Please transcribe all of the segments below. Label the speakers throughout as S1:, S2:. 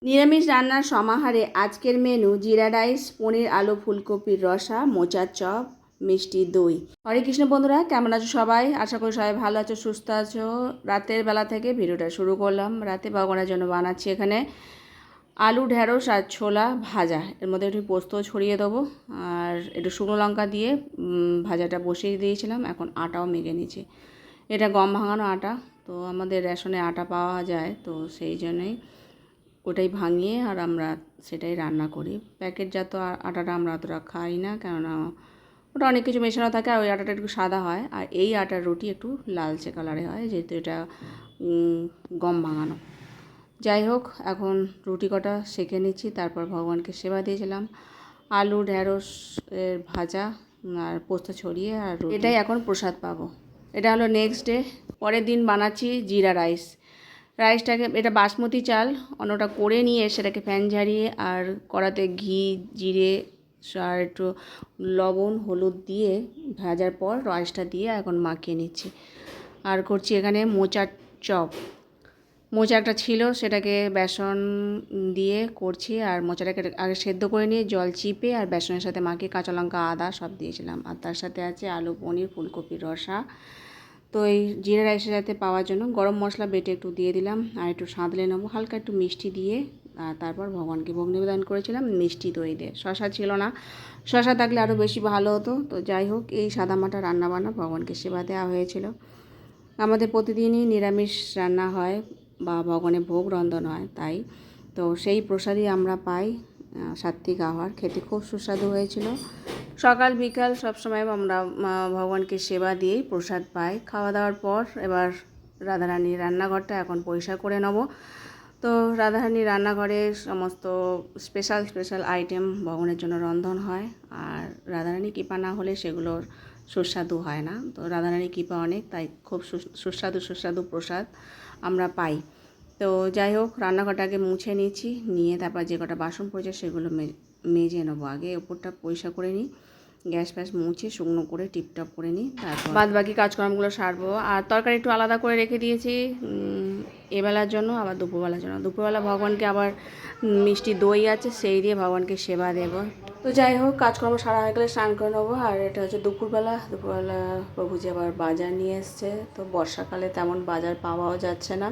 S1: নিরামিষ রান্নার সমাহারে আজকের মেনু জিরা রাইস, পনির আলু ফুলকপির রসা, মোচার চপ, মিষ্টি দই। হরে কৃষ্ণ বন্ধুরা, কেমন আছো সবাই? আশা করি সবাই ভালো আছো, সুস্থ আছো। রাতের বেলা থেকে ভিডিওটা শুরু করলাম। রাতে ভগবানের জন্য বানাচ্ছি এখানে আলু ঢেঁড়স আর ছোলা ভাজা। এর মধ্যে একটু পোস্ত ছড়িয়ে দেবো আর একটু শুকনো লঙ্কা দিয়ে ভাজাটা বসিয়ে দিয়েছিলাম। এখন আটাও মেখে নিচ্ছি। এটা গম ভাঙানো আটা, তো আমাদের রেশনে আটা পাওয়া যায়, তো সেই জন্যই ওটাই ভাঙিয়ে আর আমরা সেটাই রান্না করি। প্যাকেটজাত আটাটা আমরা অতটা খাই না, কেননা ওটা অনেক কিছু মেশানো থাকে আর ওই আটাটা একটু সাদা হয়। আর এই আটার রুটি একটু লালচে কালারে হয়, যেহেতু এটা গম ভাঙানো। যাই হোক, এখন রুটি কটা সেঁকে নিচ্ছি, তারপর ভগবানকে সেবা দিয়েছিলাম। আলু ঢেঁড়স এর ভাজা আর পোস্ত ছড়িয়ে আর এটাই এখন প্রসাদ পাবো। এটা হলো নেক্সট ডে। পরের দিন বানাচ্ছি জিরা রাইস। রাইসটাকে, এটা বাসমতি চাল, অন্যটা করে নিয়ে সেটাকে ফ্যান ঝারিয়ে আর কড়াতে ঘি, জিরে আর একটু লবণ হলুদ দিয়ে ভাজার পর রাইসটা দিয়ে এখন মাখিয়ে নিচ্ছি। আর করছি এখানে মোচার চপ। মোচা একটা ছিল, সেটাকে বেসন দিয়ে করছি। আর মোচাটাকে আগে সেদ্ধ করে নিয়ে জল চিপে আর বেসনের সাথে মাখিয়ে কাঁচা লঙ্কা আদা সব দিয়েছিলাম। আর তার সাথে আছে আলু পনির ফুলকপির রসা। তো এই জিরা রাইসের সাথে পাওয়ার জন্য গরম মশলা বেটে একটু দিয়ে দিলাম আর একটু সাঁতলে নেবো, হালকা একটু মিষ্টি দিয়ে। আর তারপর ভগবানকে ভোগ নিবেদন করেছিলাম মিষ্টি দই দিয়ে। শশা ছিল না, শশা থাকলে আরও বেশি ভালো হতো। তো যাই হোক, এই সাদামাটা রান্নাবান্না ভগবানকে সেবা দেওয়া হয়েছিল। আমাদের প্রতিদিনই নিরামিষ রান্না হয় বা ভগবানের ভোগ রন্ধন হয়, তাই তো সেই প্রসাদই আমরা পাই। সাত্বিক আহার খেতে খুব সুস্বাদু হয়েছিল। সকাল বিকাল সবসময় আমরা ভগবানকে সেবা দিয়েই প্রসাদ পাই। খাওয়া দাওয়ার পর এবার রাধারানীর রান্নাঘরটা এখন পরিষ্কার করে নেব। তো রাধারানীর রান্নাঘরে সমস্ত স্পেশাল আইটেম ভগবানের জন্য রন্ধন হয়। আর রাধারানী কৃপা না হলে সেগুলোর সুস্বাদু হয় না। তো রাধারানীর কৃপা অনেক, তাই খুব সুস্বাদু প্রসাদ আমরা পাই। তো যাই হোক, রান্নাঘরটাকে মুছে নিয়েছি, নিয়ে তারপর যে কটা বাসন পড়েছে সেগুলো মেজে নেবো। আগে ওপরটা পরিষ্কার করে নিই, গ্যাস ফ্যাস মুছে শুকনো করে টিপটপ করে নিই, তারপর বাদ বাকি কাজকর্মগুলো সারবো। আর তরকারি একটু আলাদা করে রেখে দিয়েছি এবেলার জন্য, আবার দুপুরবেলার জন্য। দুপুরবেলা ভগবানকে আবার মিষ্টি দই আছে, সেই দিয়ে ভগবানকে সেবা দেবো। তো যাই হোক, কাজকর্ম সারা হয়ে গেলে স্নান করে নেবো। আর এটা হচ্ছে দুপুরবেলা প্রভুজি আবার বাজার নিয়ে এসছে। তো বর্ষাকালে তেমন বাজার পাওয়াও যাচ্ছে না।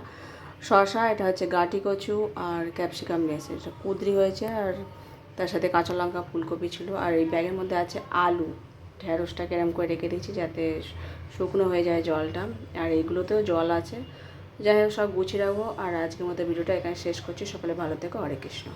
S1: শসা, এটা হচ্ছে গাটি কচু আর ক্যাপসিকাম নিয়েছে, এটা কুদরি হয়েছে। আর তার সাথে কাঁচা লঙ্কা ফুলকপি ছিল। আর এই ব্যাগের মধ্যে আছে আলু ঢেঁড়সটাকে এরম করে রেখে দিয়েছি যাতে শুকনো হয়ে যায় জলটা। আর এইগুলোতেও জল আছে। যাই হোক, সব গুছিয়ে রাখবো। আর আজকের মতো ভিডিওটা এখানে শেষ করছি। সকলে ভালো থেকো। হরে কৃষ্ণ।